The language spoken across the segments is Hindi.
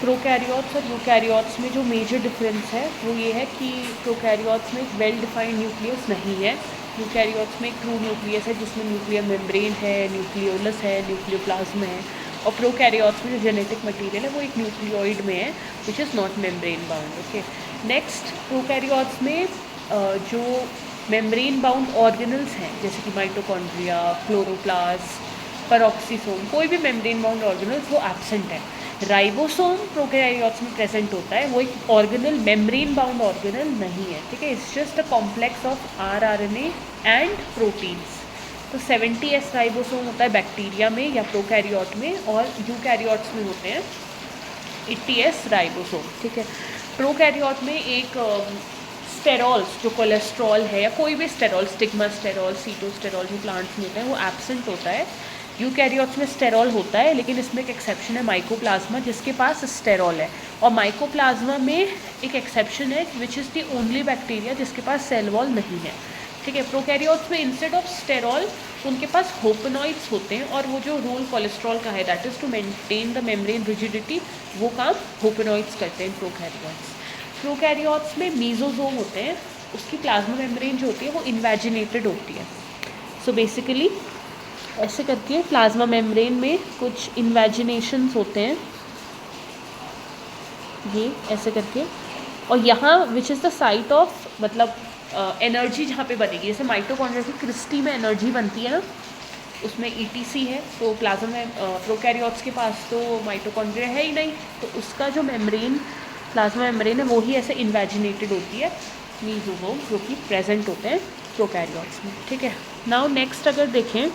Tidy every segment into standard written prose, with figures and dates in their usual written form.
प्रोकैरियोट्स और यूकैरियोट्स में जो मेजर डिफरेंस है वो ये है कि प्रोकैरियोट्स में एक वेल डिफाइंड न्यूक्लियस नहीं है। यूकैरियोट्स में एक ट्रू न्यूक्लियस है जिसमें न्यूक्लियर मेम्ब्रेन है, न्यूक्लियोलस है, न्यूक्लियोप्लाज्म है। और प्रोकैरियोट्स में जो जेनेटिक मटेरियल है वो एक न्यूक्लियोइड में है which is not membrane bound. Okay, next prokaryotes में जो मेम्ब्रेन बाउंड ऑर्गेनल्स हैं जैसे कि माइटोकॉन्ड्रिया, क्लोरोप्लास्ट, पेरोक्सीसोम, कोई भी मेम्ब्रेन बाउंड ऑर्गेनल्स वो एब्सेंट है। राइबोसोम प्रोकैरियोट्स में प्रेजेंट होता है, वो एक ऑर्गेनल मेम्ब्रेन बाउंड ऑर्गेनल नहीं है, ठीक है। It's just a complex of rRNA and proteins. तो 70S राइबोसोम होता है बैक्टीरिया में या प्रोकैरियोट में, और यूकैरियोट्स में होते हैं 80S राइबोसोम, ठीक है। प्रोकैरियोट में एक स्टेरॉल्स जो कोलेस्ट्रॉल है या कोई भी स्टेरॉल, स्टिग्मा स्टेरॉल, सीटोस्टेरॉल जो प्लांट्स में होते हैं वो एब्सेंट होता है। यूकैरियोट्स में स्टेरॉल होता है, लेकिन इसमें एक एक्सेप्शन है माइकोप्लाज्मा जिसके पास स्टेरॉल है। और माइकोप्लाज्मा में एक एक्सेप्शन है which is the only bacteria जिसके पास सेल वॉल नहीं है, ठीक है। प्रोकैरियोट्स में इंस्टेड ऑफ स्टेरॉल उनके पास होपनॉइड्स होते हैं, और वो जो रोल कोलेस्ट्रॉल का है that is to maintain the membrane rigidity, वो काम होपनॉइड्स करते हैं प्रोकैरियोट्स। प्रोकैरियोट्स में मीजोजोम होते हैं, उसकी प्लाज्मा मेम्ब्रेन जो होती है वो इन्वेजिनेटेड होती है। सो बेसिकली ऐसे करके प्लाज्मा मेम्ब्रेन में कुछ इन्वेजिनेशंस होते हैं, ये ऐसे करके। और यहाँ which is the site of मतलब एनर्जी जहाँ पे बनेगी, जैसे माइटोकॉन्ड्रिया की क्रिस्टी में एनर्जी बनती है ना, उसमें ईटीसी है। तो प्लाज्मा में प्रोकैरियोट्स के पास तो माइटोकॉन्ड्रिया है ही नहीं, तो उसका जो मेम्ब्रेन प्लाज्मा मेम्ब्रेन है वो ही ऐसे इन्वेजिनेटेड होती है, मीजोजोम जो कि प्रेजेंट होते हैं प्रोकैरियोट्स में, ठीक है। नाउ नेक्स्ट अगर देखें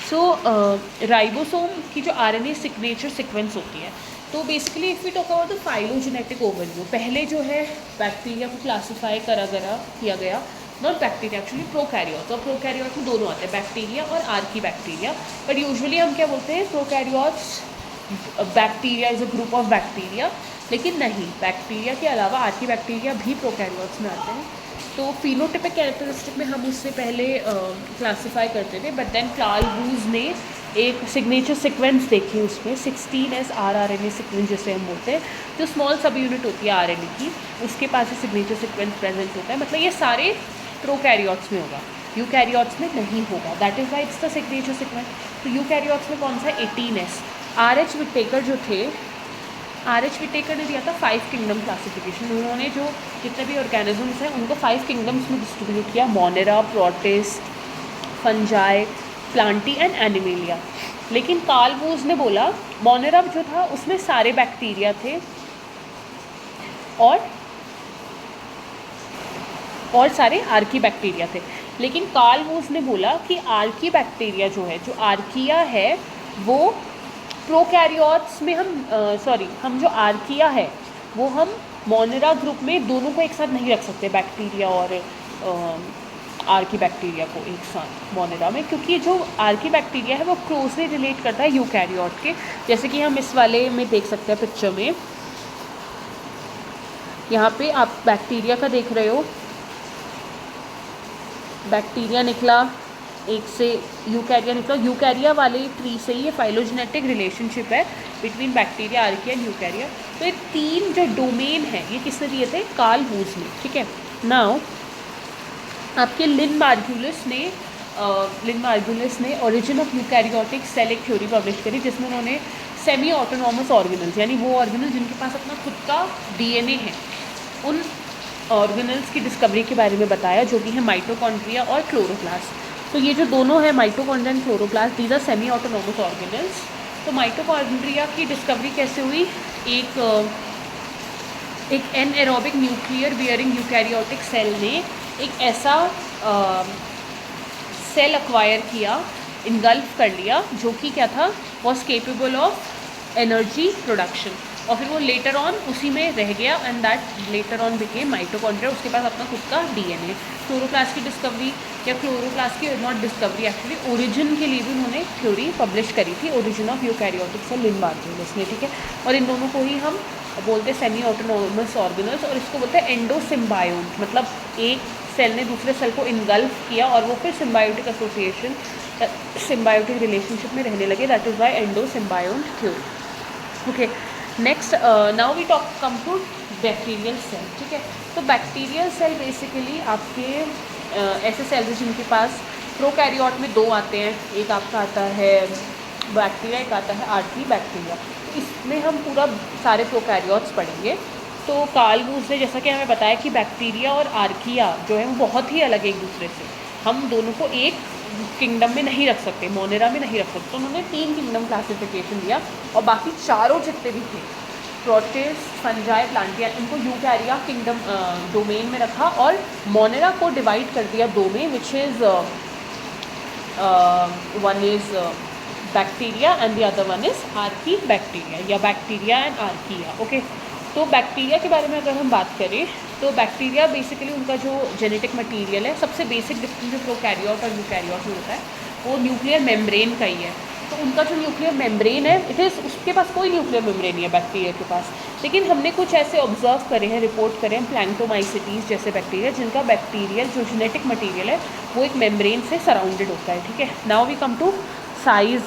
सो राइबोसोम की जो आरएनए सिग्नेचर सीक्वेंस होती है, तो basically if we talk about the phylogenetic overview, पहले जो है बैक्टीरिया को क्लासीफाई किया गया, नॉट बैक्टीरिया एक्चुअली प्रोकैरियोट्स, और प्रोकैरियोट्स में दोनों आते हैं बैक्टीरिया और आर्की बैक्टीरिया, बट यूजुअली हम क्या बोलते हैं prokaryotes bacteria is a group of bacteria, लेकिन नहीं, बैक्टीरिया के अलावा आर्की बैक्टीरिया भी प्रोकैरियोट्स में आते हैं। तो फिनोटिपिक कैरेक्टरिस्टिक में हम उससे पहले क्लासीफाई करते थे, बट देन कार्ल बूज ने एक सिग्नेचर सीक्वेंस देखी उसमें 16S आरआरएनए सीक्वेंस जिसे हम बोलते हैं, जो स्मॉल सब यूनिट होती है आरएनए की, उसके पास ये सिग्नेचर सीक्वेंस प्रेजेंट होता है। मतलब ये सारे प्रोकैरियोट्स में होगा, यूकैरियोट्स में नहीं होगा, that is why it's the signature sequence. तो यूकैरियोट्स में कौन सा 18S। आर.एच. विटेकर जो थे, आर.एच. विटेकर ने दिया था 5 किंगडम क्लासिफिकेशन। उन्होंने जो जितने भी ऑर्गेनिजम्स हैं उनको 5 किंगडम्स में डिस्ट्रीब्यूट किया, Monera, protist, fungi, Plantae and animalia. लेकिन कार्ल बूज ने बोला मोनेरा जो था उसमें सारे बैक्टीरिया थे और सारे आर्की बैक्टीरिया थे। लेकिन कार्ल बूज ने बोला कि आर्की बैक्टीरिया जो है, जो आर्किया है, वो प्रोकैरियोट्स में हम जो आर्किया है वो हम मोनेरा ग्रुप में दोनों को एक साथ नहीं रख सकते, बैक्टीरिया और आर्की बैक्टीरिया को एक साथ मोनेरा में, क्योंकि जो आर्की बैक्टीरिया है वो क्लोजली रिलेट करता है यूकैरियोट के। जैसे कि हम इस वाले में देख सकते हैं पिक्चर में, यहाँ पे आप बैक्टीरिया का देख रहे हो, बैक्टीरिया निकला, एक से यूकैरिया निकला, यूकैरिया वाले ट्री से ही ये फाइलोजेनेटिक रिलेशनशिप है बिटवीन बैक्टीरिया, आर्किया एंड यूकैरिया। तो ये 3 जो डोमेन है ये किसने दिए थे, कार्ल बूज ने, ठीक है। नाउ आपके लिन मार्गुलिस ने ओरिजिन ऑफ यूकैरियोटिक सेल एक थ्योरी पब्लिश करी, जिसमें उन्होंने सेमी ऑटोनॉमस ऑर्गेनल्स, यानी वो ऑर्गेनल्स जिनके पास अपना खुद का डीएनए है, उन ऑर्गेनल्स की डिस्कवरी के बारे में बताया, जो कि है माइटोकॉन्ड्रिया और क्लोरोप्लास्ट। तो ये जो दोनों है mitochondria and chloroplast, these are semi autonomous organelles. तो माइटोकॉन्ड्रिया की डिस्कवरी कैसे हुई, एक anaerobic nuclear bearing eukaryotic cell ने एक ऐसा सेल अक्वायर किया, इनगल्फ कर लिया, जो कि क्या था, was capable of energy production, और फिर वो लेटर ऑन उसी में रह गया, and that later on became mitochondria. उसके पास अपना खुद का डीएनए। क्लोरोप्लास्ट की डिस्कवरी या क्लोरोप्लास्ट की नॉट डिस्कवरी एक्चुअली ओरिजिन के लिए भी उन्होंने थ्योरी पब्लिश करी थी, origin of eukaryotic cell, Lynn Margulis ने, ठीक है। और इन दोनों को ही हम बोलते हैं सेमी ऑटोनॉमस ऑर्गेनल्स, और इसको बोलते हैं एंडोसिम्बायोट, मतलब एक सेल ने दूसरे सेल को इनगल्फ किया और वो फिर सिम्बायोटिक एसोसिएशन, सिम्बायोटिक रिलेशनशिप में रहने लगे, that is why endosymbiont theory. Okay, next now we talk come to bacterial cell, ठीक है। तो बैक्टीरियल सेल बेसिकली आपके ऐसे सेल्स हैं जिनके पास प्रोकैरियोट में दो आते हैं, एक आपका आता है बैक्टीरिया, एक आता है आर्की बैक्टीरिया। तो इसमें हम पूरा सारे प्रोकैरियोट्स पढ़ेंगे। तो कार्ल वुड्स ने जैसा कि हमें बताया कि बैक्टीरिया और आर्किया जो है वो बहुत ही अलग है एक दूसरे से, हम दोनों को एक किंगडम में नहीं रख सकते, मोनेरा में नहीं रख सकते। तो उन्होंने 3 किंगडम क्लासिफिकेशन दिया और बाकी चारों जितने भी थे प्रोटिस्ट, फंजाई, प्लांटिया, इनको यूकैरिया किंगडम डोमेन में रखा और मोनेरा को डिवाइड कर दिया दो में, which is one is bacteria and the other one is Archie bacteria या बैक्टीरिया एंड आर्किया। ओके, तो बैक्टीरिया के बारे में अगर हम बात करें तो बैक्टीरिया बेसिकली उनका जो जेनेटिक मटेरियल है, सबसे बेसिक डिफरेंस जो प्रोकैरियोट और यूकैरियोट में होता है वो न्यूक्लियर मेम्ब्रेन का ही है। तो उनका जो न्यूक्लियर मेम्ब्रेन है, इट इज़ उसके पास कोई न्यूक्लियर मेम्ब्रेन नहीं है बैक्टीरिया के पास। लेकिन हमने कुछ ऐसे ऑब्जर्व करे हैं, रिपोर्ट करे हैं प्लैंक्टोमाइसिटीज़ जैसे बैक्टीरिया, जिनका बैक्टीरियल जो जेनेटिक मटेरियल है वो एक मेम्ब्रेन से सराउंडेड होता है, ठीक है। Now we come to size,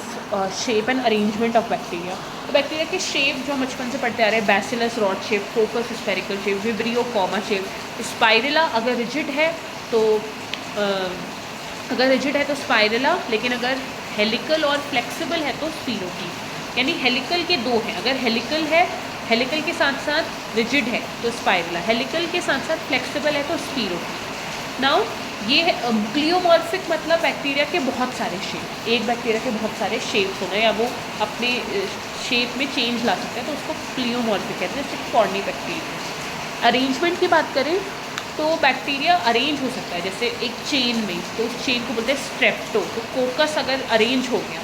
shape and arrangement of bacteria. तो बैक्टीरिया के शेप जो हम बचपन से पढ़ते आ रहे हैं, bacillus rod shape, coccus spherical shape, vibrio comma shape, spirilla अगर रिजिड है तो स्पाइरला, लेकिन अगर हेलिकल और फ्लेक्सिबल है तो स्पीरोकी। यानी हेलिकल के दो हैं, अगर हेलिकल है, हेलिकल के साथ साथ रिजिड है तो स्पाइरला, हेलिकल के साथ साथ फ्लेक्सिबल है तो स्पीरोकी। नाउ ये है प्लियोमॉर्फिक, मतलब बैक्टीरिया के बहुत सारे शेप, एक बैक्टीरिया के बहुत सारे शेप्स होना या वो अपने शेप में चेंज ला सकते हैं, तो उसको प्लियोमॉर्फिक कहते हैं, जैसे कॉर्नी बैक्टीरिया। अरेंजमेंट की बात करें तो बैक्टीरिया अरेंज हो सकता है जैसे एक चेन में, तो उस चेन को बोलते हैं स्ट्रेप्टो। तो कोकस अगर अरेंज हो गया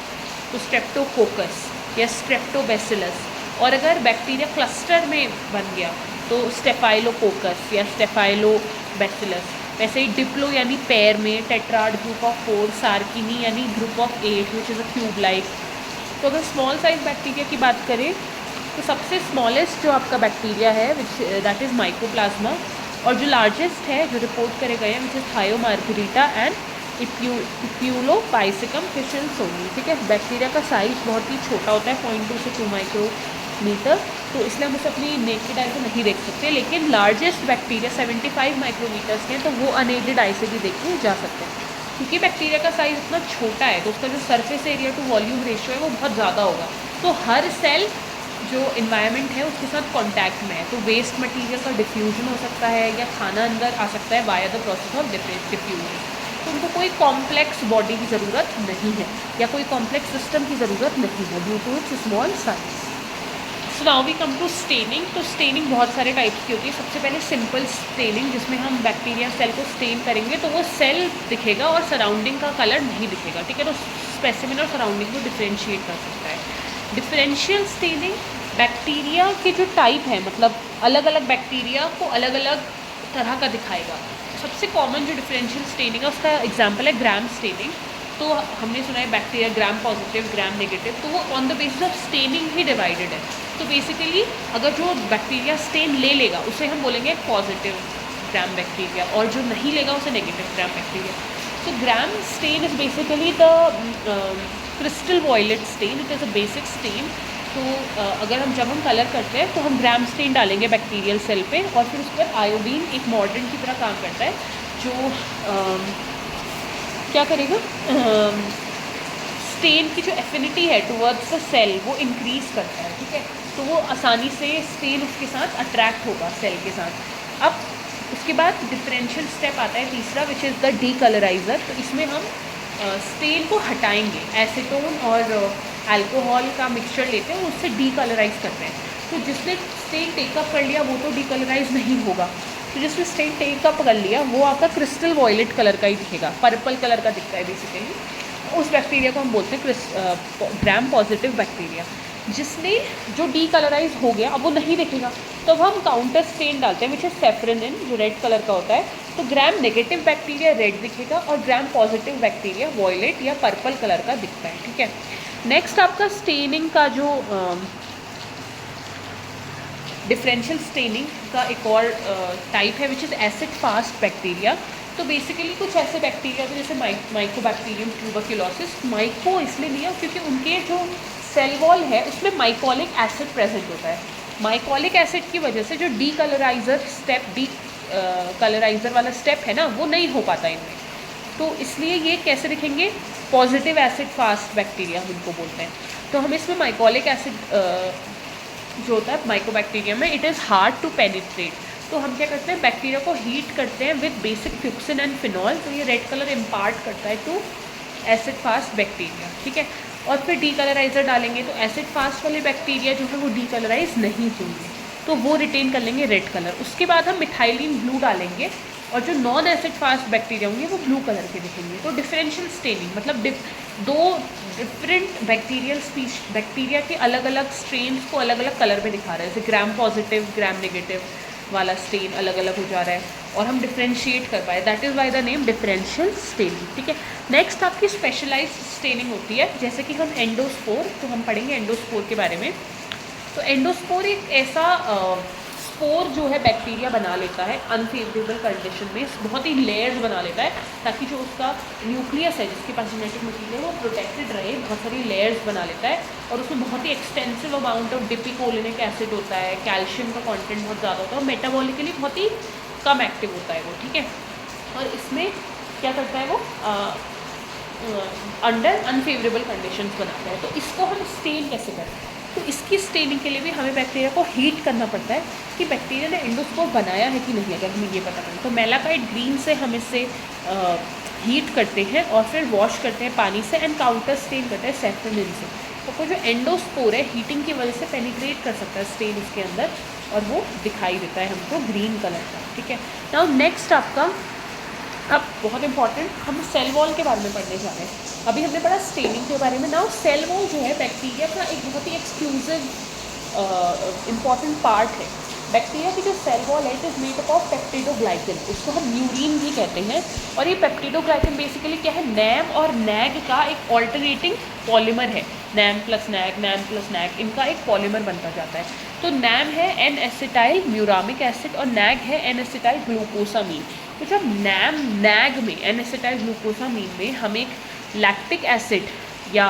तो स्ट्रेप्टोकोकस या स्ट्रेप्टोबैसिलस, और अगर बैक्टीरिया क्लस्टर में बन गया तो स्टेफाइलोकोकस या स्टेफाइलोबैसिलस। वैसे ही डिप्लो यानी पैर में, टेट्राड ग्रुप ऑफ 4, सार्किनी यानी group of 8 which is a cube like. तो अगर स्मॉल साइज बैक्टीरिया की बात करें तो सबसे स्मॉलेस्ट जो आपका बैक्टीरिया है विच दैट इज़ माइकोप्लाज्मा, और जो लार्जेस्ट है जो रिपोर्ट करे गए हैं विच इज़ थायोमार्गरीटा एंड इप्यूलोपाइसिकम फिशनसोनी, ठीक है। बैक्टीरिया का साइज़ बहुत ही छोटा होता है, 0.2 से 2 माइक्रोमीटर, तो इसलिए हम उसे अपनी नेकेड आई से नहीं देख सकते। लेकिन लार्जेस्ट बैक्टीरिया 75 माइक्रोमीटर्स के हैं, तो वो अनएडेड आई से भी देखे जा सकते हैं। क्योंकि बैक्टीरिया का साइज़ इतना छोटा है तो उसका जो surface area to volume ratio है वो बहुत ज़्यादा होगा, तो हर सेल जो इन्वायरमेंट है उसके साथ कांटेक्ट में है, तो वेस्ट मटेरियल का डिफ्यूजन हो सकता है या खाना अंदर आ सकता है via the process of diffusion. तो उनको कोई कॉम्प्लेक्स बॉडी की ज़रूरत नहीं है या कोई कॉम्प्लेक्स सिस्टम की ज़रूरत नहीं है due to its small size. So now we come to staining. तो स्टेनिंग बहुत सारे टाइप्स की होती है। सबसे पहले सिंपल स्टेनिंग, जिसमें हम बैक्टीरिया सेल को स्टेन करेंगे तो वो सेल दिखेगा और सराउंडिंग का कलर नहीं दिखेगा, ठीक है। तो स्पेसिमेन और सराउंडिंग को डिफ्रेंशिएट कर सकता है। डिफरेंशियल स्टेनिंग बैक्टीरिया के जो टाइप है, मतलब अलग अलग बैक्टीरिया को अलग अलग तरह का दिखाएगा। सबसे कॉमन जो डिफरेंशियल स्टेनिंग है उसका एग्जांपल है ग्राम स्टेनिंग। तो हमने सुना है bacteria gram positive, gram negative, तो वो on the basis of staining he divided है। तो बेसिकली अगर जो बैक्टीरिया स्टेन ले लेगा उसे हम बोलेंगे पॉजिटिव ग्राम बैक्टीरिया, और जो नहीं लेगा उसे नेगेटिव ग्राम बैक्टीरिया। तो gram stain is basically the crystal violet stain, it is a basic stain. तो अगर जब हम कलर करते हैं तो हम ग्राम स्टेन डालेंगे बैक्टीरियल सेल पे, और फिर उस पर आयोडीन एक मॉर्डन की तरह काम करता है जो क्या करेगा, स्टेन की जो एफिनिटी है टुवर्ड्स द सेल वो इंक्रीज़ करता है, ठीक है। तो वो आसानी से स्टेन उसके साथ अट्रैक्ट होगा सेल के साथ। अब उसके बाद डिफरेंशियल स्टेप आता है तीसरा, विच इज़ द डीकलराइज़र। तो इसमें हम स्टेन को हटाएंगे, एसीटोन और अल्कोहल का मिक्सचर लेते हैं, उससे डीकलराइज करते हैं। तो जिसने स्टेन टेकअप कर लिया वो तो डीकलराइज नहीं होगा, तो जिसने स्टेन टेकअप कर लिया वो आपका क्रिस्टल वॉयलेट कलर का ही दिखेगा, पर्पल कलर का दिखता है बेसिकली। उस बैक्टीरिया को हम बोलते हैं ग्राम पॉजिटिव बैक्टीरिया। जिसने जो डीकलराइज हो गया अब वो नहीं दिखेगा, तो अब हम काउंटर स्टेन डालते हैं विच इज सेफ्रेनिन, जो रेड कलर का होता है। तो ग्राम नेगेटिव बैक्टीरिया रेड दिखेगा और ग्राम पॉजिटिव बैक्टीरिया वॉयलेट या पर्पल कलर का दिखता है, ठीक है। नेक्स्ट आपका स्टेनिंग का जो डिफरेंशियल स्टेनिंग का एक और टाइप है which is acid fast bacteria. तो बेसिकली कुछ ऐसे बैक्टीरिया थे जैसे माइकोबैक्टीरियम ट्यूबरक्यूलोसिस। माइको इसलिए लिया क्योंकि उनके जो सेल वॉल है उसमें माइकोलिक एसिड प्रेजेंट होता है। माइकोलिक एसिड की वजह से जो डी कलराइजर वाला स्टेप है ना वो नहीं हो पाता इनमें, तो इसलिए ये कैसे दिखेंगे, पॉजिटिव एसिड फास्ट बैक्टीरिया हम इनको बोलते हैं। तो हम इसमें माइकोलिक एसिड जो होता है माइकोबैक्टीरिया में, it is hard to penetrate. तो हम क्या करते हैं, बैक्टीरिया को हीट करते हैं विद बेसिक फ्यूक्सिन एंड फिनॉल, तो ये रेड कलर इम्पार्ट करता है टू एसिड फास्ट बैक्टीरिया, ठीक है। और फिर डीकलराइजर डालेंगे तो एसिड फास्ट वाले बैक्टीरिया जो है वो डीकलराइज नहीं होंगे, तो वो रिटेन कर लेंगे रेड कलर। उसके बाद हम मिथाइलिन ब्लू डालेंगे और जो नॉन एसिड फास्ट बैक्टीरिया होंगे वो ब्लू कलर के दिखेंगे। तो डिफरेंशियल स्टेनिंग मतलब दो डिफरेंट बैक्टीरिया के अलग अलग स्ट्रेन्स को अलग अलग कलर में दिखा रहा है, जैसे ग्राम पॉजिटिव ग्राम नेगेटिव वाला स्टेन अलग अलग हो जा रहा है और हम डिफ्रेंशिएट कर पाए, that is why the name differential staining, ठीक है। नेक्स्ट आपकी स्पेशलाइज्ड स्टेनिंग होती है, जैसे कि हम एंडोस्पोर, तो हम पढ़ेंगे एंडोस्पोर के बारे में। तो एंडोस्पोर एक ऐसा स्पोर जो है बैक्टीरिया बना लेता है अनफेवरेबल कंडीशन में, बहुत ही लेयर्स बना लेता है ताकि जो उसका न्यूक्लियस है जिसके पास जेनेटिक मटीरियल है वो प्रोटेक्टेड रहे, बहुत सारी लेयर्स बना लेता है और उसमें बहुत ही एक्सटेंसिव अमाउंट ऑफ डिपिकोलिनिक एसिड होता है, कैल्शियम का कंटेंट बहुत ज़्यादा होता है और मेटाबॉलिकली बहुत ही कम एक्टिव होता है वो, ठीक है। और इसमें क्या करता है वो अंडर अनफेवरेबल कंडीशंस बनाता है। तो इसको हम स्टेन कैसे करें, तो इसकी स्टेनिंग के लिए भी हमें बैक्टीरिया को हीट करना पड़ता है कि बैक्टीरिया ने एंडोस्पोर बनाया है कि नहीं, अगर हमें ये पता करें। तो मेलाकाइट ग्रीन से हम इससे हीट करते हैं और फिर वॉश करते हैं पानी से एंड काउंटर स्टेन करते हैं सैफ्रनिन से। तो कोई जो एंडोस्पोर है हीटिंग की वजह से पेनिट्रेट कर सकता है स्टेन इसके अंदर और वो दिखाई देता है हमको ग्रीन कलर का, ठीक है। नाउ नेक्स्ट आपका, अब बहुत इंपॉर्टेंट हम सेल वॉल के बारे में पढ़ने जा रहे हैं। अभी हमने पढ़ा स्टेनिंग के बारे में, नाउ सेल वॉल जो है बैक्टीरिया का एक बहुत ही एक्सक्लूसिव इम्पॉर्टेंट पार्ट है। बैक्टीरिया की जो सेल वॉल है it is made up of peptidoglycan, उसको हम न्यूरीन भी कहते हैं। और ये पेप्टिडोग्लाइकन बेसिकली क्या है, नैम और नैग का एक ऑल्टरनेटिंग पॉलीमर है। नैम प्लस नैग इनका एक पॉलीमर बनता जाता है। तो नैम है एन एसिटाइल म्यूरामिक एसिड और नैग है एन एसिटाइल ग्लूकोसामीन। तो जब नैग में एन एसिटाइल ग्लूकोसामीन में हम एक लैक्टिक एसिड या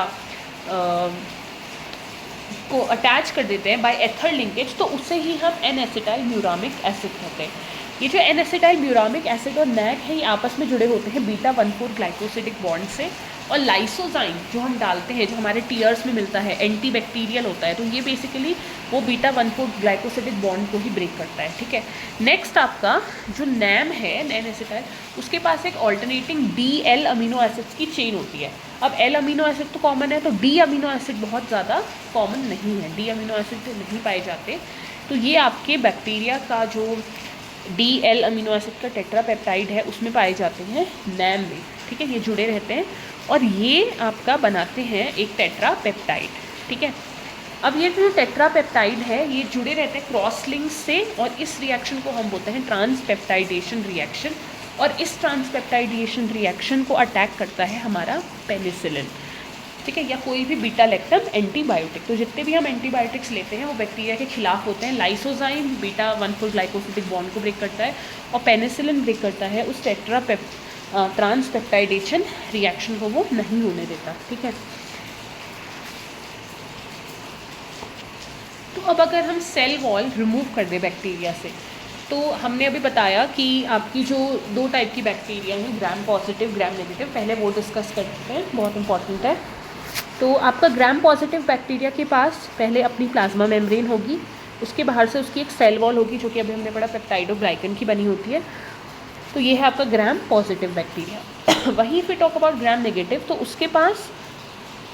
को अटैच कर देते हैं बाय एथर लिंकेज, तो उससे ही हम एन एसिटाइल म्यूरामिक एसिड कहते हैं। ये जो एन एसिटाइल म्यूरामिक एसिड और नैग है ये आपस में जुड़े होते हैं बीटा 1,4 ग्लाइकोसिडिक बॉन्ड से। और लाइसोजाइम जो हम डालते हैं, जो हमारे टीयर्स में मिलता है, एंटी बैक्टीरियल होता है, तो ये बेसिकली वो बीटा 1,4 ग्लाइकोसिडिक बॉन्ड को ही ब्रेक करता है, ठीक है। नेक्स्ट आपका जो नैम है नैन एसिटाइल, उसके पास एक ऑल्टरनेटिंग DL अमीनो एसिड्स की चेन होती है। अब L अमीनो एसिड तो कॉमन है, तो D अमीनो एसिड बहुत ज़्यादा कॉमन नहीं है, D अमीनो एसिड नहीं पाए जाते। तो ये आपके बैक्टीरिया का जो DL अमीनो एसिड का टेट्रापेप्टाइड है उसमें पाए जाते हैं नैम में, ठीक है। ये जुड़े रहते हैं और ये आपका बनाते हैं एक टेट्रापेप्टाइड, ठीक है। अब ये जो टेट्रापेप्टाइड है ये जुड़े रहते हैं क्रॉस लिंक से और इस रिएक्शन को हम बोलते हैं ट्रांसपेप्टाइडेशन रिएक्शन। और इस ट्रांसपेप्टाइडेशन रिएक्शन को अटैक करता है हमारा पेनिसिलिन, ठीक है, या कोई भी बीटा लैक्टम एंटीबायोटिक। तो जितने भी हम एंटीबायोटिक्स लेते हैं वो बैक्टीरिया के खिलाफ होते हैं। लाइसोजाइम बीटा 1,4 ग्लाइकोसिडिक बॉन्ड को ब्रेक करता है और पेनिसिलिन ब्रेक करता है उस ट्रांसपेप्टाइडेशन रिएक्शन को, वो नहीं होने देता, ठीक है। तो अब अगर हम सेल वॉल रिमूव कर दें बैक्टीरिया से, तो हमने अभी बताया कि आपकी जो 2 टाइप की बैक्टीरिया हैं, ग्राम पॉजिटिव ग्राम नेगेटिव, पहले वो डिस्कस कर चुके हैं, बहुत इंपॉर्टेंट है। तो आपका ग्राम पॉजिटिव बैक्टीरिया के पास पहले अपनी प्लाज्मा मेम्ब्रेन होगी, उसके बाहर से उसकी एक सेल वॉल होगी जो कि अभी हमने पढ़ा पेप्टाइडोग्लाइकन की बनी होती है। तो ये है आपका ग्राम पॉजिटिव बैक्टीरिया। वहीं फिर टॉक अबाउट ग्राम नेगेटिव, तो उसके पास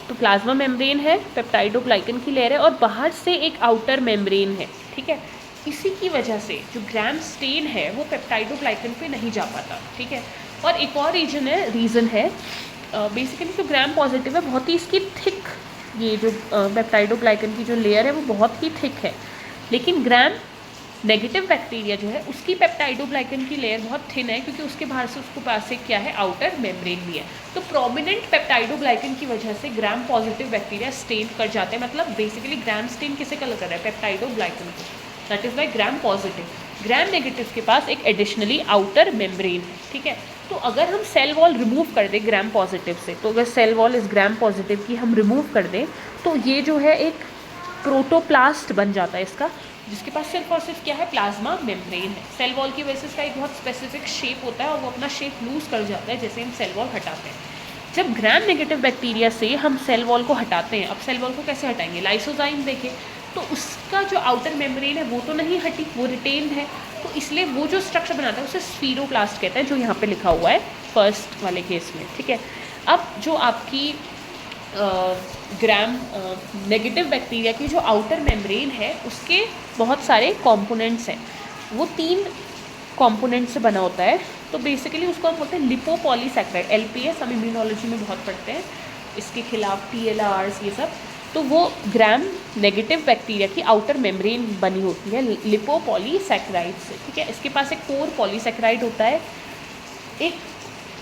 तो प्लाज्मा मेम्ब्रेन है, पेप्टाइडोग्लाइकन की लेयर है और बाहर से एक आउटर मेम्ब्रेन है, ठीक है। इसी की वजह से जो ग्राम स्टेन है वो पेप्टाइडोग्लाइकन पे नहीं जा पाता, ठीक है। और एक और रीज़न है बेसिकली जो ग्राम पॉजिटिव है बहुत ही इसकी थिक, ये जो पेप्टाइडोग्लाइकन की जो लेयर है वो बहुत ही थिक है, लेकिन ग्राम नेगेटिव बैक्टीरिया जो है उसकी पेप्टाइडोग्लाइकन की लेयर बहुत थिन है क्योंकि उसके बाहर से उसको पास एक क्या है, आउटर मेम्ब्रेन भी है। तो प्रोमिनेंट पेप्टाइडोग्लाइकन की वजह से ग्राम पॉजिटिव बैक्टीरिया स्टेन कर जाते हैं, मतलब बेसिकली ग्राम स्टेन किसे कलर कर रहा है, पेप्टाइडोग्लाइकन को, that is Y gram positive. Gram negative के पास एक एडिशनली आउटर मेम्ब्रेन है, ठीक है। तो अगर हम सेल वॉल रिमूव कर दें ग्राम पॉजिटिव से, तो अगर सेल वॉल इस ग्राम पॉजिटिव की हम रिमूव कर दें तो ये जो है एक प्रोटोप्लास्ट बन जाता है इसका, जिसके पास सिर्फ और सिर्फ क्या है, प्लाज्मा मेम्ब्रेन है। सेल वॉल की वजह से इसका एक बहुत स्पेसिफिक शेप होता है और वो अपना शेप लूज कर जाता है जैसे हम सेल वॉल हटाते हैं। जब ग्राम नेगेटिव बैक्टीरिया से हम सेल वॉल को हटाते हैं, अब सेल वॉल को कैसे हटाएंगे, लाइसोजाइम देखें तो उसका जो आउटर मेम्ब्रेन है वो तो नहीं हटी, वो रिटेन है, तो इसलिए वो जो स्ट्रक्चर बनाता है उसे स्फीरोप्लास्ट कहते हैं, जो यहाँ पे लिखा हुआ है फर्स्ट वाले केस में, ठीक है। अब जो आपकी ग्राम नेगेटिव बैक्टीरिया की जो आउटर मेम्ब्रेन है उसके बहुत सारे कंपोनेंट्स हैं, वो 3 कंपोनेंट से बना होता है। तो बेसिकली उसको हम बोलते हैं लिपोपॉलीसैकेराइड, LPS हम इम्यूनोलॉजी में बहुत पढ़ते हैं, इसके खिलाफ TLRs ये सब। तो वो ग्राम नेगेटिव बैक्टीरिया की आउटर मेम्ब्रेन बनी होती है लिपोपॉलीसैकेराइड से, ठीक है। इसके पास एक कोर पॉलीसैकेराइड होता है, एक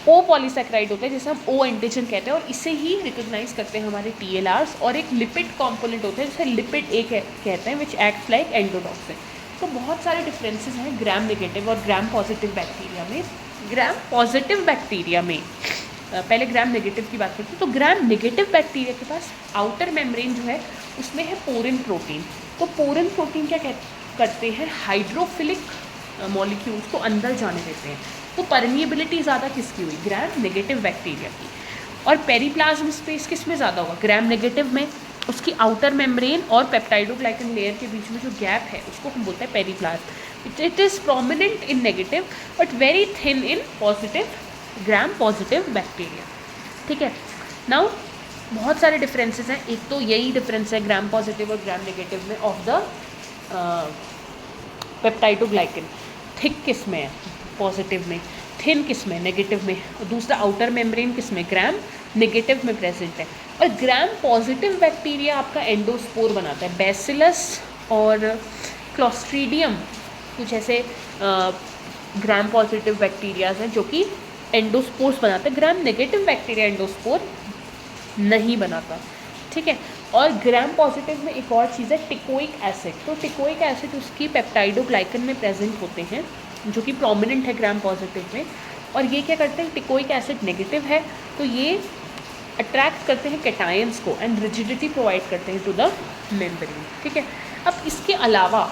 O पॉलीसैकेराइड होता है जिसे हम O एंटीजन कहते हैं और इसे ही रिकॉग्नाइज करते हैं हमारे TLRs, और एक लिपिड कंपोनेंट होता है जिसे लिपिड A कहते हैं, विच एक्ट्स लाइक एंडोटॉक्सिन। तो बहुत सारे डिफरेंसेस हैं ग्राम नेगेटिव और ग्राम पॉजिटिव बैक्टीरिया में। ग्राम पॉजिटिव बैक्टीरिया में पहले ग्राम नेगेटिव की बात करते हैं, तो ग्राम नेगेटिव बैक्टीरिया के पास आउटर मेम्ब्रेन जो है उसमें है पोरिन प्रोटीन। तो पोरिन प्रोटीन क्या करते हैं, हाइड्रोफिलिक मॉलिक्यूल्स को अंदर जाने देते हैं। तो परमिएबिलिटी ज़्यादा किसकी हुई, ग्राम नेगेटिव बैक्टीरिया की। और पेरीप्लाज्म स्पेस किस में ज़्यादा होगा, ग्राम नेगेटिव में। उसकी आउटर मेम्ब्रेन और पेप्टाइडोग्लाइकन लेयर के बीच में जो गैप है उसको हम बोलते हैं periplasm. It is prominent in negative but very thin in positive, gram positive bacteria, ठीक है। नाउ बहुत सारे डिफरेंसेस हैं, एक तो यही डिफरेंस है ग्राम पॉजिटिव और ग्राम नेगेटिव में ऑफ द पेप्टाइडोग्लाइकन। थिक किस में है, पॉजिटिव में, थिन किस में, नेगेटिव में, और दूसरा आउटर मेम्ब्रेन किस में, ग्राम नेगेटिव में प्रेजेंट है। और ग्राम पॉजिटिव बैक्टीरिया आपका एंडोस्पोर बनाता है, बैसिलस और क्लोस्ट्रीडियम कुछ ऐसे ग्राम पॉजिटिव बैक्टीरियाज हैं जो कि एंडोस्पोर्स बनाते हैं। ग्राम नेगेटिव बैक्टीरिया एंडोस्पोर नहीं बनाता, ठीक है। और ग्राम पॉजिटिव में एक और चीज़ है टिकोइक एसिड। तो टिकोइक एसिड उसकी पेप्टाइडोग्लाइकन में प्रेजेंट होते हैं जो कि प्रोमिनेंट है ग्राम पॉजिटिव में। और ये क्या करते हैं, टिकोइक एसिड नेगेटिव है तो ये अट्रैक्ट करते हैं कैटायंस को एंड रिजिडिटी प्रोवाइड करते हैं टू द मेम्ब्रेन, ठीक है। अब इसके अलावा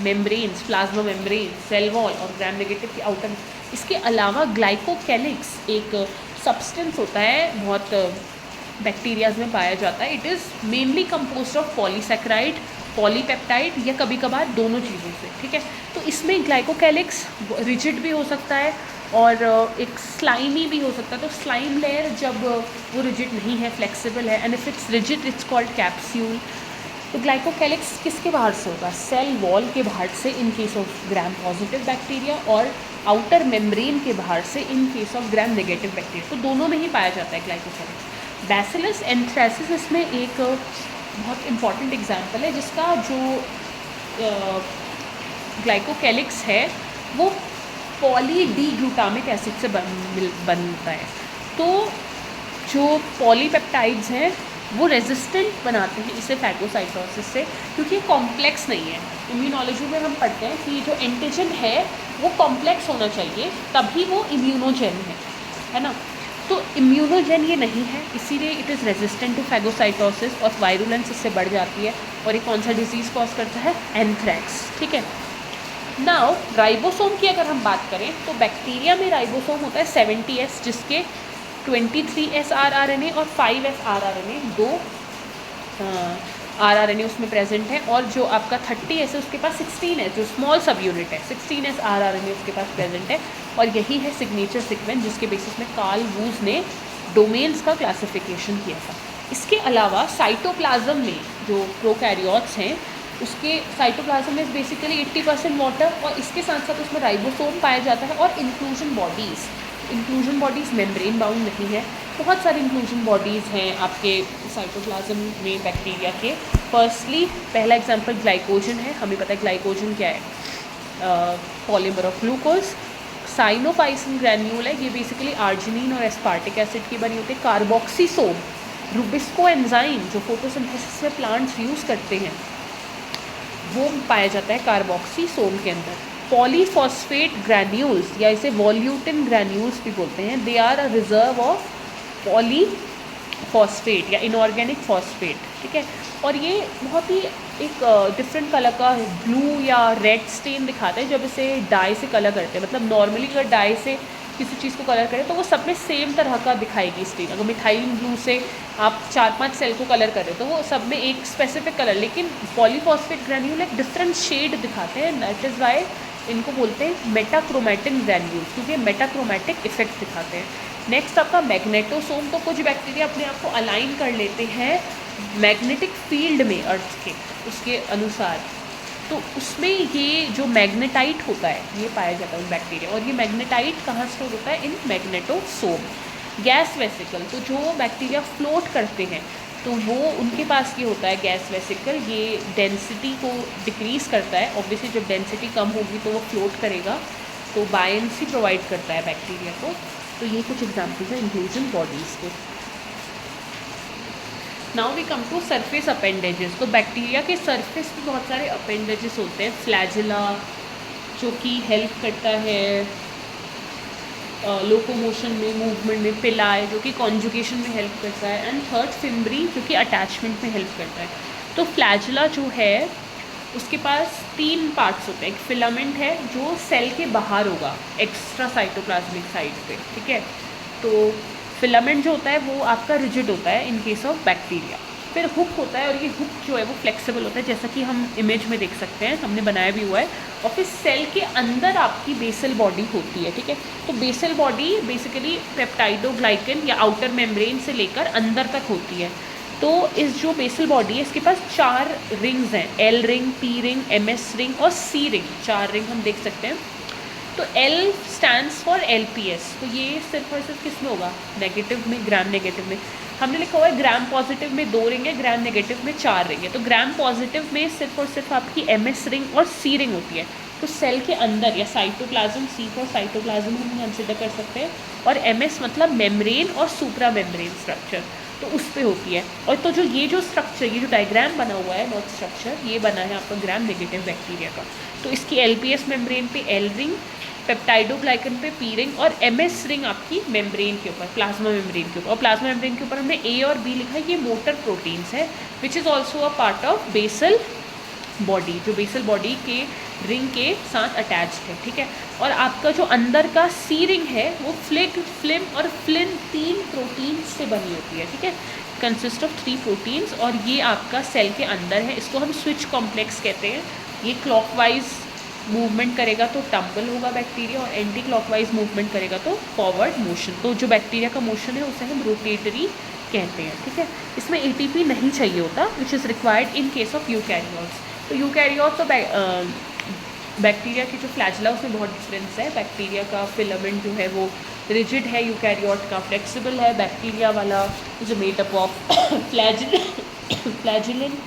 membranes, plasma membrane, cell wall और ग्राम नेगेटिव की आउटर, इसके अलावा ग्लाइकोकैलिक्स एक सब्सटेंस होता है, बहुत बैक्टीरियाज में पाया जाता है। It is mainly composed of polysaccharide, polypeptide या कभी कभार दोनों चीज़ों से, ठीक है। तो इसमें ग्लाइकोकैलिक्स रिजिड भी हो सकता है और एक स्लाइमी भी हो सकता है। तो स्लाइम लेयर जब वो रिजिड नहीं है, फ्लेक्सिबल है, and if it's rigid it's called capsule. तो ग्लाइकोकैलिक्स किसके बाहर से होगा, सेल वॉल के बाहर से इन case of gram positive bacteria, और आउटर मेम्ब्रेन के बाहर से इन case of gram negative bacteria. तो दोनों में ही पाया जाता है ग्लाइकोकैलिक्स। बैसिलस एंथ्रेसिस इसमें एक बहुत इंपॉर्टेंट एग्जाम्पल है, जिसका जो ग्लाइकोकैलिक्स है वो पॉली डी ग्लूटामिक एसिड से बनता है। तो जो पॉलीपेप्टाइड्स हैं वो रेजिस्टेंट बनाते हैं इसे फैगोसाइटोसिस से, क्योंकि ये कॉम्प्लेक्स नहीं है। इम्यूनोलॉजी में हम पढ़ते हैं कि जो एंटीजन है वो कॉम्प्लेक्स होना चाहिए तभी वो इम्यूनोजेन है ना। तो इम्यूनोजेन ये नहीं है, इसीलिए it is resistant to phagocytosis और वायरुलेंस इससे बढ़ जाती है। और ये कौन सा डिजीज़ कॉज करता है, एंथ्रैक्स, ठीक है। नाउ राइबोसोम की अगर हम बात करें तो बैक्टीरिया में राइबोसोम होता है 70S, जिसके 23S rRNA और 5S rRNA, 2 rRNA उसमें प्रेजेंट है। और जो आपका 30S है उसके पास 16S, जो स्मॉल सब यूनिट है, 16S rRNA उसके पास प्रेजेंट है। और यही है सिग्नेचर सीक्वेंस जिसके बेसिस में कार्ल वूज ने डोमेन्स का क्लासिफिकेशन किया था। इसके अलावा साइटोप्लाज्म में जो प्रोकैरियोट्स हैं उसके साइटोप्लाज्म में बेसिकली 80% वाटर, और इसके साथ साथ उसमें राइबोसोम पाया जाता है और इंक्लूजन बॉडीज़ मेम्ब्रेन बाउंड नहीं है। बहुत सारी इंक्लूजन बॉडीज़ हैं आपके साइटोप्लाज्म में बैक्टीरिया के। फर्स्टली पहला एग्जांपल ग्लाइकोजन है, हमें पता है ग्लाइकोजन क्या है, पॉलीमर ऑफ ग्लूकोज। साइनोपाइसिन ग्रैन्यूल है, ये बेसिकली आर्जिनिन और एस्पार्टिक एसिड की बनी होती है। कार्बोक्सीसोम, रुबिस्को एंजाइम जो फोटोसिंथेसिस में प्लांट्स यूज़ करते हैं वो पाया जाता है कार्बोक्सीसोम के अंदर। पॉलीफॉस्फेट ग्रैन्यूल्स या इसे वॉल्यूटिन ग्रैन्यूल्स भी बोलते हैं, they are a reserve of polyphosphate या इनऑर्गेनिक फॉस्फेट, ठीक है। और ये बहुत ही एक डिफरेंट कलर का ब्लू या रेड स्टेन दिखाते हैं जब इसे डाई से कलर करते हैं। मतलब नॉर्मली अगर डाई से किसी चीज़ को कलर करें तो वो सब में सेम तरह का दिखाएगी स्टेन। अगर मिथाइलिन ब्लू से आप 4-5 सेल को कलर करें तो वो सब में एक स्पेसिफिक कलर, लेकिन पॉलीफॉस्फेट ग्रैन्यूल एक डिफरेंट शेड दिखाते हैं। दैट इज़ वाई इनको बोलते हैं मेटाक्रोमैटिन ग्रैन्यूल, क्योंकि मेटाक्रोमैटिक इफेक्ट दिखाते हैं। नेक्स्ट आपका मैग्नेटोसोम। तो कुछ बैक्टीरिया अपने आप को अलाइन कर लेते हैं मैग्नेटिक फील्ड में अर्थ के, उसके अनुसार। तो उसमें ये जो मैग्नेटाइट होता है ये पाया जाता है उन बैक्टीरिया, और ये मैग्नेटाइट कहाँ स्टोर होता है? In magnetosome. Gas vesicle. तो जो बैक्टीरिया फ्लोट करते हैं तो वो उनके पास ये होता है गैस वेसिकल, ये डेंसिटी को डिक्रीज़ करता है। ऑब्वियसली जब डेंसिटी कम होगी तो वो फ्लोट करेगा, तो बायंसी प्रोवाइड करता है बैक्टीरिया को। तो ये कुछ एग्जाम्पल्स हैं इंक्लूजन बॉडीज़ के। Now we come to surface appendages. तो बैक्टीरिया के सरफेस पे बहुत सारे अपेंडेजेस होते हैं। फ्लैजिला जो कि हेल्प करता है लोकोमोशन में, मूवमेंट में। पिलाए जो कि कॉन्जुगेशन में हेल्प करता है। एंड थर्ड फिम्ब्री जो कि अटैचमेंट में हेल्प करता है। तो फ्लैजिला जो है उसके पास 3 पार्ट्स होते हैं। एक फिलामेंट है जो सेल के बाहर होगा एक्स्ट्रा साइटोप्लाज्मिक साइड पे, ठीक है। तो फिलामेंट जो होता है वो आपका रिजिड होता है इन केस ऑफ बैक्टीरिया। फिर हुक होता है, और ये हुक जो है वो फ्लेक्सिबल होता है, जैसा कि हम इमेज में देख सकते हैं, हमने बनाया भी हुआ है। और फिर सेल के अंदर आपकी बेसल बॉडी होती है, ठीक है। तो बेसल बॉडी बेसिकली पेप्टाइडोग्लाइकन या आउटर मेम्ब्रेन से लेकर अंदर तक होती है। तो इस जो बेसल बॉडी है इसके पास 4 रिंग्स हैं, L ring, P ring, MS ring और C रिंग। 4 रिंग हम देख सकते हैं। तो L स्टैंड्स फॉर LPS। तो ये सिर्फ और सिर्फ किस में होगा? नेगेटिव में, ग्राम नेगेटिव में। हमने लिखा हुआ है ग्राम पॉजिटिव में 2 रिंग है, ग्राम नेगेटिव में 4 रिंग है। तो ग्राम पॉजिटिव में सिर्फ और सिर्फ आपकी MS रिंग और C रिंग होती है। तो सेल के अंदर या साइटोप्लाज्म, C फॉर साइटोप्लाज्म हम कंसिडर कर सकते हैं, और MS मतलब मेम्ब्रेन और सुप्रा मेम्ब्रेन स्ट्रक्चर, तो उस पर होती है। और तो जो स्ट्रक्चर, ये जो डायग्राम बना हुआ है नॉट स्ट्रक्चर, ये बना है आपका ग्राम नेगेटिव बैक्टीरिया का। तो इसकी LPS मेम्ब्रेन पे L रिंग, पेप्टाइडोग्लाइकन पे P रिंग और MS रिंग आपकी मेम्ब्रेन के ऊपर, प्लाज्मा मेम्ब्रेन के ऊपर। और प्लाज्मा मेम्ब्रेन के ऊपर हमने A और B लिखा है, ये मोटर प्रोटीन्स है which is also a part of basal body, जो बेसल बॉडी के रिंग के साथ अटैच्ड है, ठीक है। और आपका जो अंदर का C रिंग है वो फ्लिम और फ्लिन 3 प्रोटीन से बनी होती है, ठीक है। कंसिस्ट ऑफ 3 प्रोटीन्स, और ये आपका सेल के अंदर है। इसको हम स्विच कॉम्प्लेक्स कहते हैं। ये क्लॉकवाइज मूवमेंट करेगा तो टम्बल होगा बैक्टीरिया, और एंटी क्लॉकवाइज मूवमेंट करेगा तो फॉरवर्ड मोशन। तो जो बैक्टीरिया का मोशन है उसे हम रोटेटरी कहते हैं, ठीक है। इसमें ATP नहीं चाहिए होता which is required in case of eukaryotes. तो यूकैरियोट्स और बैक्टीरिया की जो फ्लैजिला उसमें बहुत डिफरेंस है। बैक्टीरिया का फिलामेंट जो है वो रिजिड है, यूकैरियोट का फ्लेक्सिबल है। बैक्टीरिया वाला is made up of flagellin,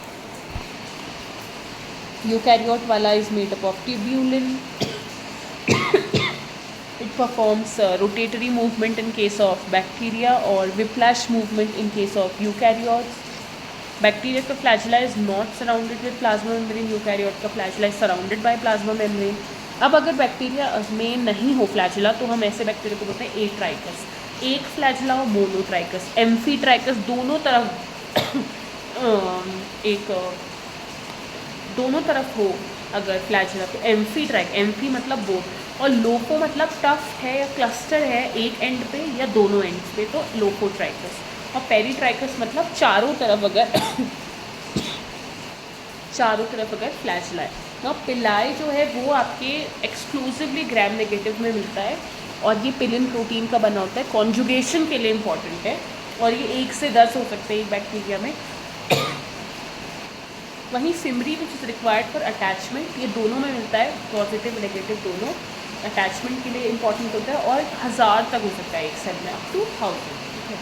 eukaryote वाला is made up of tubulin. It performs rotatory movement in case of bacteria और whiplash movement in case of eukaryotes. Bacteria का flagella is not surrounded with plasma membrane, eukaryote का flagella is surrounded by plasma membrane. अब अगर बैक्टीरिया में नहीं हो फ्लैजिला तो हम ऐसे बैक्टीरिया को बोलते हैं एट्राइकस। एक फ्लैजिला हो, मोनोट्राइकस, एम्फीट्राइकस, दोनों तरफ हो अगर फ्लैजिला तो एम्फीट्राइक, एम्फी मतलब बोथ, और लोको मतलब टफ है या क्लस्टर है एक एंड पे या दोनों एंड्स पे, तो लोकोट्राइकस। और पेरीट्राइकस मतलब चारों तरफ अगर फ्लैजिला है। ना पिलाई जो है वो आपके एक्सक्लूसिवली ग्राम नेगेटिव में मिलता है, और ये पिलिन प्रोटीन का बना होता है, कॉन्जुगेशन के लिए इम्पॉर्टेंट है, और ये 1 से 10 हो सकते हैं एक बैक्टीरिया में। वहीं fimbriae which is required for attachment, ये दोनों में मिलता है, पॉजिटिव नेगेटिव दोनों अटैचमेंट के लिए इंपॉर्टेंट होता है, और 1000 तक हो सकता है एक सेल में, अप टू 1000, ठीक है।